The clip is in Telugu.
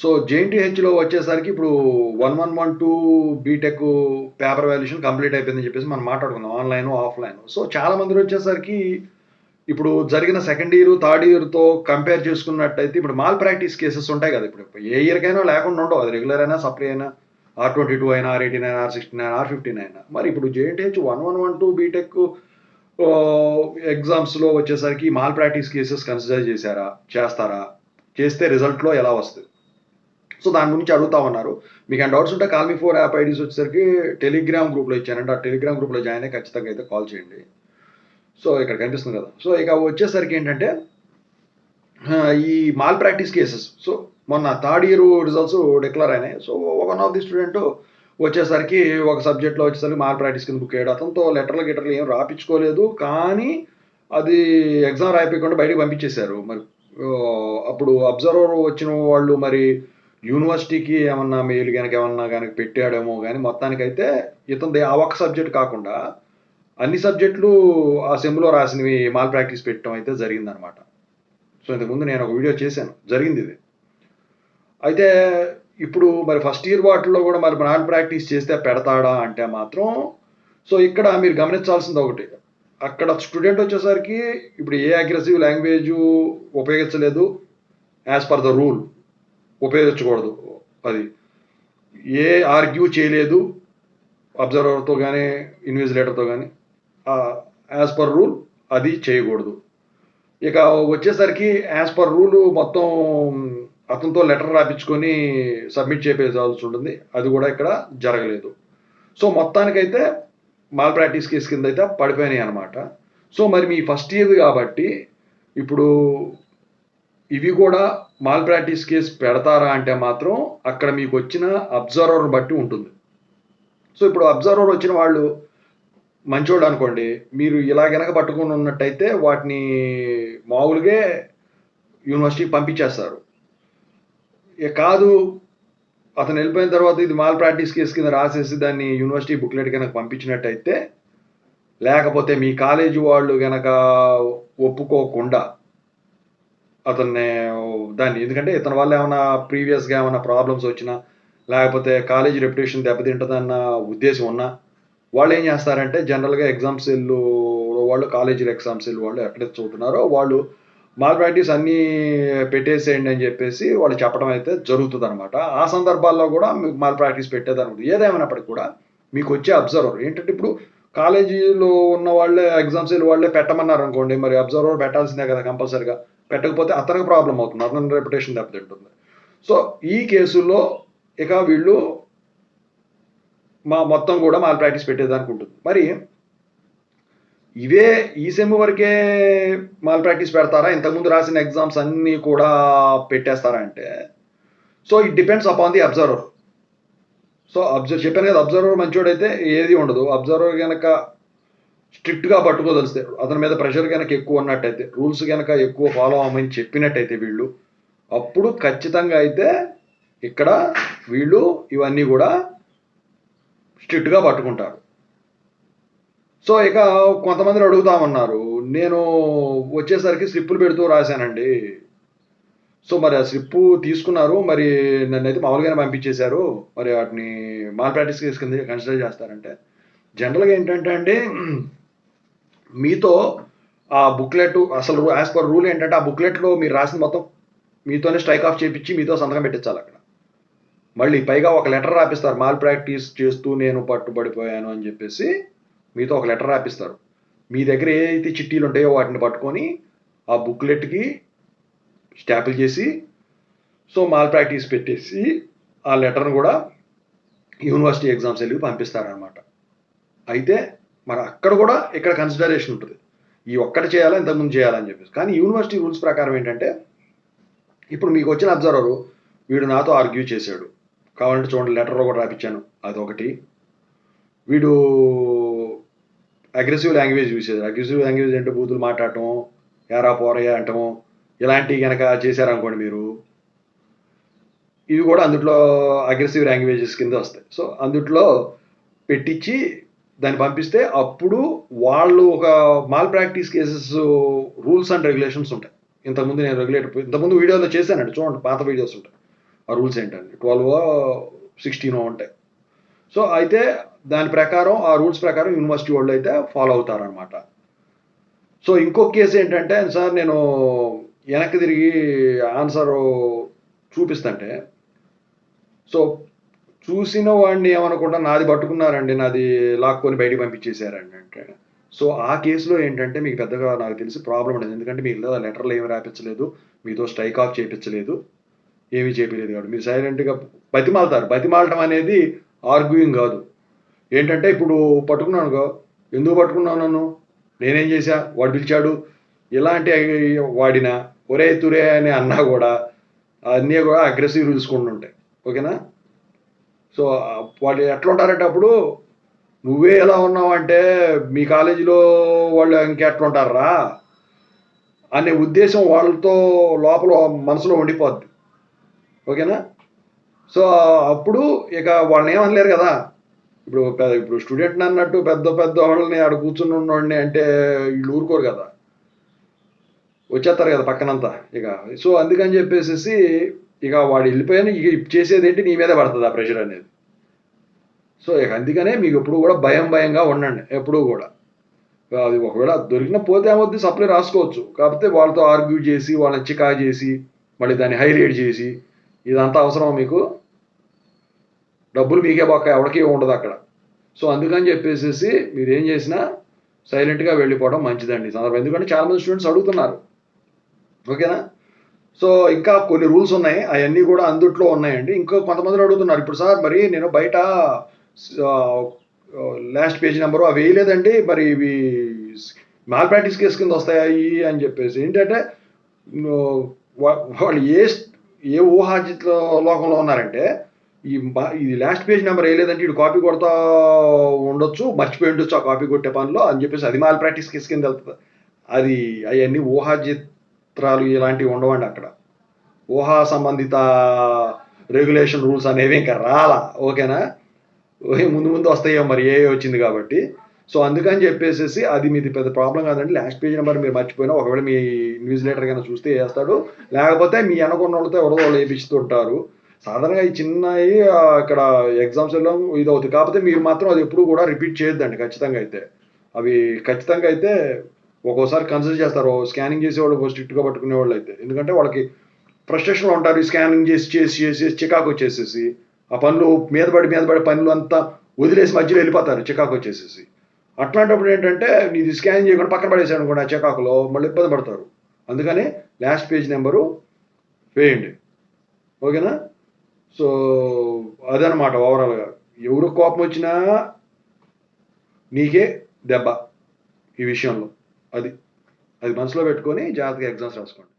సో జేఎన్టీహెచ్లో వచ్చేసరికి ఇప్పుడు 1112 బీటెక్ పేపర్ వాల్యుయేషన్ కంప్లీట్ అయిపోయిందని చెప్పేసి మనం మాట్లాడుకుందాం, ఆన్లైన్ ఆఫ్లైన్. సో చాలా మంది వచ్చేసరికి ఇప్పుడు జరిగిన సెకండ్ ఇయర్ థర్డ్ ఇయర్తో కంపేర్ చేసుకున్నట్టయితే ఇప్పుడు మాల్ ప్రాక్టీస్ కేసెస్ ఉంటాయి కదా, ఇప్పుడు ఏ ఇయర్కైనా లేకుండా ఉండవు, అది రెగ్యులర్ అయినా సప్లై అయినా R22 అయినా R18 అయినా R16 అయినా R15 అయినా. మరి ఇప్పుడు జేఎన్టీహెచ్ 1112 బీటెక్ ఎగ్జామ్స్లో వచ్చేసరికి మాల్ ప్రాక్టీస్ కేసెస్ కన్సిడర్ చేస్తారా, చేస్తే రిజల్ట్లో ఎలా వస్తుంది? సో దాని గురించి అడుగుతా ఉన్నారు. మీకు ఏమైనా డౌట్స్ ఉంటే కాల్ మీ 4 యాప్ ఐడీస్ వచ్చేసరికి టెలిగ్రామ్ గ్రూప్లో ఇచ్చానంటే ఆ టెలిగ్రామ్ గ్రూప్లో జాయిన్ అయ్యి ఖచ్చితంగా అయితే కాల్ చేయండి. సో ఇక్కడ కనిపిస్తుంది కదా. సో ఇక వచ్చేసరికి ఏంటంటే ఈ మాల్ ప్రాక్టీస్ కేసెస్, సో మొన్న థర్డ్ ఇయర్ రిజల్ట్స్ డిక్లేర్ అయినాయి. So one of the student వచ్చేసరికి ఒక సబ్జెక్ట్లో వచ్చేసరికి మాల్ ప్రాక్టీస్ కింద బుక్ అయ్యాడు. అతనితో గిటర్లు ఏం రాపించుకోలేదు, కానీ అది ఎగ్జామ్ రాయిపోయకుండా బయటకు పంపించేశారు. మరి అప్పుడు అబ్జర్వర్ వచ్చిన వాళ్ళు మరి యూనివర్సిటీకి ఏమన్నా మెయిల్ ఏమన్నా పెట్టాడేమో, కానీ మొత్తానికైతే ఇతనిది ఆ ఒక్క సబ్జెక్ట్ కాకుండా అన్ని సబ్జెక్టులు ఆ సెమ్లో రాసినవి మాల్ ప్రాక్టీస్ పెట్టడం అయితే జరిగిందనమాట. సో ఇంతకుముందు నేను ఒక వీడియో చేశాను, జరిగింది ఇది. అయితే ఇప్పుడు మరి ఫస్ట్ ఇయర్ వాటిల్లో కూడా మరి మాల్ ప్రాక్టీస్ చేస్తే పెడతాడా అంటే మాత్రం, సో ఇక్కడ మీరు గమనించాల్సింది ఒకటి, అక్కడ స్టూడెంట్ వచ్చేసరికి ఇప్పుడు ఏ అగ్రెసివ్ లాంగ్వేజ్ ఉపయోగించలేదు, యాజ్ పర్ ద రూల్ ఉపయోగించకూడదు, అది ఏ ఆర్గ్యూ చేయలేదు అబ్జర్వర్తో కానీ ఇన్విజిలేటర్తో కానీ, యాజ్ పర్ రూల్ అది చేయకూడదు. ఇక వచ్చేసరికి యాజ్ పర్ రూల్ మొత్తం అతనితో లెటర్ రాపించుకొని సబ్మిట్ చేయించాల్సి ఉంటుంది, అది కూడా ఇక్కడ జరగలేదు. సో మొత్తానికైతే మాల్ ప్రాక్టీస్ కేసు కింద అయితే పడిపోయినాయి అనమాట. సో మరి మీ ఫస్ట్ ఇయర్ కాబట్టి ఇప్పుడు ఇవి కూడా మాల్ ప్రాక్టీస్ కేసు పెడతారా అంటే మాత్రం అక్కడ మీకు వచ్చిన అబ్జర్వర్ బట్టి ఉంటుంది. సో ఇప్పుడు అబ్జర్వర్ వచ్చిన వాళ్ళు మంచోడు అనుకోండి, మీరు ఇలా గనక పట్టుకుని ఉన్నట్టయితే వాటిని మామూలుగా యూనివర్సిటీకి పంపించేస్తారు. ఇక కాదు, అతను వెళ్ళిపోయిన తర్వాత ఇది మాల్ ప్రాక్టీస్ కేసు కింద రాసేసి దాన్ని యూనివర్సిటీ బుక్లెట్ కనుక పంపించినట్టయితే, లేకపోతే మీ కాలేజీ వాళ్ళు కనుక ఒప్పుకోకుండా అతన్ని దాన్ని, ఎందుకంటే ఇతని వల్ల ఏమైనా ప్రీవియస్గా ఏమైనా ప్రాబ్లమ్స్ వచ్చినా లేకపోతే కాలేజీ రెప్యుటేషన్ దెబ్బతింటుందన్న ఉద్దేశం ఉన్నా వాళ్ళు ఏం చేస్తారంటే జనరల్గా ఎగ్జామ్ సెల్ వాళ్ళు, కాలేజీ ఎగ్జామ్ సెల్ వాళ్ళు ఎక్కడైతే చదువుతున్నారో వాళ్ళు మాల్ ప్రాక్టీస్ అన్నీ పెట్టేసేయండి అని చెప్పేసి వాళ్ళు చెప్పడం అయితే జరుగుతుంది అనమాట. ఆ సందర్భాల్లో కూడా మీకు మాల్ ప్రాక్టీస్ పెట్టేదనుకుంటుంది. ఏదేమైనప్పటికీ కూడా మీకు వచ్చే అబ్జర్వర్ ఏంటంటే, ఇప్పుడు కాలేజీలో ఉన్న వాళ్ళే ఎగ్జామ్ సెల్ వాళ్ళే పెట్టమన్నారు అనుకోండి, మరి అబ్జర్వర్ పెట్టాల్సిందే కదా కంపల్సరీగా. పెట్టకపోతే అతనికి ప్రాబ్లం అవుతుంది, అతని రెప్యుటేషన్ దెబ్బతింటుంది. సో ఈ కేసుల్లో ఇక వీళ్ళు మొత్తం కూడా మాల్ ప్రాక్టీస్ పెట్టేదానికి ఉంటుంది. మరి ఇవే ఈ సెమ్ వరకే మాల్ ప్రాక్టీస్ పెడతారా, ఇంతకుముందు రాసిన ఎగ్జామ్స్ అన్నీ కూడా పెట్టేస్తారా అంటే, so it depends upon the observer. So చెప్పాను కదా, అబ్జర్వర్ మంచోడైతే ఏది ఉండదు. అబ్జర్వర్ కనుక స్ట్రిక్ట్గా పట్టుకోదలిస్తే, అతని మీద ప్రెషర్ కనుక ఎక్కువ ఉన్నట్టయితే, రూల్స్ కనుక ఎక్కువ ఫాలో అవ్వమని చెప్పినట్టయితే వీళ్ళు, అప్పుడు ఖచ్చితంగా అయితే ఇక్కడ వీళ్ళు ఇవన్నీ కూడా స్ట్రిక్ట్గా పట్టుకుంటారు. సో ఇక కొంతమంది అడుగుతామన్నారు, నేను వచ్చేసరికి స్లిప్పులు పెడుతూ రాశానండి. సో మరి ఆ స్లిప్పు తీసుకున్నారు, మరి నన్నైతే మామూలుగానే పంపించేశారు, మరి వాటిని మాల్ ప్రాక్టీస్ కేసు కింద కన్సిడర్ చేస్తారంటే, జనరల్గా ఏంటంటే అండి, మీతో ఆ బుక్లెట్ అసలు యాజ్ పర్ రూల్ ఏంటంటే ఆ బుక్లెట్లో మీరు రాసిన మొత్తం మీతోనే స్ట్రైక్ ఆఫ్ చేయించి మీతో సంతకం పెట్టించాలి అక్కడ. మళ్ళీ పైగా ఒక లెటర్ రాపిస్తారు, మాల్ ప్రాక్టీస్ చేస్తూ నేను పట్టుబడిపోయాను అని చెప్పేసి మీతో ఒక లెటర్ రాపిస్తారు. మీ దగ్గర ఏదైతే చిట్టీలు ఉంటాయో వాటిని పట్టుకొని ఆ బుక్లెట్కి స్టాంపుల్ చేసి, సో మాల్ ప్రాక్టీస్ పెట్టేసి ఆ లెటర్ను కూడా యూనివర్సిటీ ఎగ్జామ్స్ వెళ్ళి పంపిస్తారనమాట. అయితే మరి అక్కడ కూడా ఇక్కడ కన్సిడరేషన్ ఉంటుంది, ఈ ఒక్కటి చేయాలా ఇంతకుముందు చేయాలని చెప్పేసి. కానీ యూనివర్సిటీ రూల్స్ ప్రకారం ఏంటంటే, ఇప్పుడు మీకు వచ్చిన అబ్జర్వరు వీడు నాతో ఆర్గ్యూ చేశాడు, కావాలంటే చూడండి లెటర్లో కూడా రాపించాను, అదొకటి. వీడు అగ్రెసివ్ లాంగ్వేజ్ యూజ్ చేశారు. అగ్రెసివ్ లాంగ్వేజ్ అంటే బూతులు మాట్లాడటం, ఎరా పోరయ్య అంటము, ఇలాంటివి కనుక చేశారనుకోండి మీరు, ఇవి కూడా అందుట్లో అగ్రెసివ్ లాంగ్వేజెస్ కింద వస్తాయి. సో అందుట్లో పెట్టించి దాన్ని పంపిస్తే అప్పుడు వాళ్ళు ఒక mall practice cases rules and regulations ఉంటాయి. ఇంతకుముందు నేను ఇంతకుముందు వీడియోలో చేశానండి, చూడండి పాత వీడియోస్ ఉంటాయి, ఆ రూల్స్ ఏంటండి 12 16 ఉంటాయి. సో అయితే దాని ప్రకారం ఆ రూల్స్ ప్రకారం యూనివర్సిటీ వాళ్ళు అయితే ఫాలో అవుతారనమాట. సో ఇంకొక కేసు ఏంటంటే సార్ నేను వెనక్కి తిరిగి ఆన్సర్ చూపిస్తుంటే సో చూసిన వాడిని ఏమనకుండా నాది పట్టుకున్నారండి, నాది లాక్కొని బయటికి పంపించేశారండి అంటే. సో ఆ కేసులో ఏంటంటే మీకు పెద్దగా నాకు తెలిసి ప్రాబ్లం ఉండదు, ఎందుకంటే మీరు లెటర్లు ఏమి రాయించలేదు, మీతో స్ట్రైక్ ఆఫ్ చేయించలేదు, ఏమీ చేయలేదు కాబట్టి మీరు సైలెంట్గా బతిమాలతారు. బతిమాలటం అనేది ఆర్గ్యూయింగ్ కాదు. ఏంటంటే ఇప్పుడు పట్టుకున్నానుగో, ఎందుకు పట్టుకున్నావు నన్ను, నేనేం చేశా, వాడు పిలిచాడు, ఇలాంటి వాడిన ఒరే తురే అని అన్నా కూడా అన్నీ కూడా అగ్రెసివ్ తీసుకుంటూ ఉంటాయి. ఓకేనా. సో వాళ్ళు ఎట్లా ఉంటారంటే అప్పుడు నువ్వే ఎలా ఉన్నావు అంటే మీ కాలేజీలో వాళ్ళు ఇంకెట్లా ఉంటారా అనే ఉద్దేశం వాళ్ళతో లోపల మనసులో ఉండిపోద్ది. ఓకేనా. సో అప్పుడు ఇక వాళ్ళని ఏమనలేరు కదా. ఇప్పుడు స్టూడెంట్ అన్నట్టు పెద్ద పెద్ద వాళ్ళని ఆడ కూర్చుని ఉన్నవాడిని అంటే వీళ్ళు ఊరుకోరు కదా, వచ్చేస్తారు కదా పక్కనంతా ఇక. సో అందుకని చెప్పేసి ఇక వాడు వెళ్ళిపోయాను, ఇక చేసేది ఏంటి, నీ మీదే పడుతుంది ఆ ప్రెషర్ అనేది. సో ఇక అందుకనే మీకు ఎప్పుడు కూడా భయంగా ఉండండి ఎప్పుడూ కూడా. అది ఒకవేళ దొరికిన పోతే ఏమవుద్ది, సప్లై రాసుకోవచ్చు, కాకపోతే వాళ్ళతో ఆర్గ్యూ చేసి వాళ్ళని చికా చేసి మళ్ళీ దాన్ని హైలైట్ చేసి ఇదంతా అవసరం మీకు, డబ్బులు మీకే పక్క ఎవరికి ఉండదు అక్కడ. సో అందుకని చెప్పేసి మీరు ఏం చేసినా సైలెంట్గా వెళ్ళిపోవడం మంచిదండి సందర్భం, ఎందుకంటే చాలామంది స్టూడెంట్స్ అడుగుతున్నారు. ఓకేనా. సో ఇంకా కొన్ని రూల్స్ ఉన్నాయి, అవన్నీ కూడా అందుట్లో ఉన్నాయండి. ఇంకో కొంతమంది అడుగుతున్నారు, ఇప్పుడు సార్ మరి నేను బయట లాస్ట్ పేజ్ నెంబరు అవి వేయలేదండి, మరి ఇవి మాల్ ప్రాక్టీస్ కేసు కింద వస్తాయి అని చెప్పేసి. ఏంటంటే వాళ్ళు ఏ ఊహాజిత లోకంలో ఉన్నారంటే ఇది లాస్ట్ పేజ్ నెంబర్ వేయలేదంటే ఇటు కాపీ కొడతా ఉండొచ్చు, మర్చిపోయి ఉండొచ్చు ఆ కాపీ కొట్టే పనిలో అని చెప్పేసి అది మాల్ ప్రాక్టీస్ కేసు కింద వెళ్తుంది. అది అవన్నీ ఊహాజిత్రాలు ఇలాంటివి ఉండవండి అక్కడ. ఊహా సంబంధిత రెగ్యులేషన్ రూల్స్ అనేవి ఇంకా రాలా. ఓకేనా. ముందు వస్తాయో మరి ఏ వచ్చింది కాబట్టి. సో అందుకని చెప్పేసి అది మీది పెద్ద ప్రాబ్లం కాదండి. లాస్ట్ పేజ్ నెంబర్ మీరు మర్చిపోయినా ఒకవేళ మీ న్యూస్ లెటర్ కన్నా చూస్తే వేస్తాడు, లేకపోతే మీ అనుకున్న వాళ్ళతో ఎవరో వాళ్ళు వేపిస్తుంటారు. సాధారణంగా ఈ చిన్నవి ఇక్కడ ఎగ్జామ్స్లో ఇది అవుతుంది, కాకపోతే మీరు మాత్రం అది ఎప్పుడు కూడా రిపీట్ చేయొద్దండి ఖచ్చితంగా అయితే. అవి ఖచ్చితంగా అయితే ఒక్కోసారి కన్సిడర్ చేస్తారు స్కానింగ్ చేసేవాళ్ళు స్ట్రిక్ట్గా పట్టుకునే వాళ్ళు అయితే, ఎందుకంటే వాళ్ళకి ఫ్రస్ట్రేషన్లో ఉంటారు, స్కానింగ్ చేసి చికాకు వచ్చేసేసి ఆ పనులు మీద పడి పనులు అంతా వదిలేసి మధ్యలో వెళ్ళిపోతారు చికాకు వచ్చేసేసి. అట్లాంటప్పుడు ఏంటంటే నీది స్కాన్ చేయకుండా పక్కన పడేసాడు అనుకోండి ఆ చికాకులో, మళ్ళీ ఇబ్బంది పడతారు. అందుకని లాస్ట్ పేజ్ నెంబరు వేయండి. ఓకేనా. సో అదనమాట ఓవరాల్గా. ఎవరు కోపం వచ్చినా నీకే దెబ్బ ఈ విషయంలో. అది మనసులో పెట్టుకొని జాగ్రత్తగా ఎగ్జామ్స్ రాసుకోండి.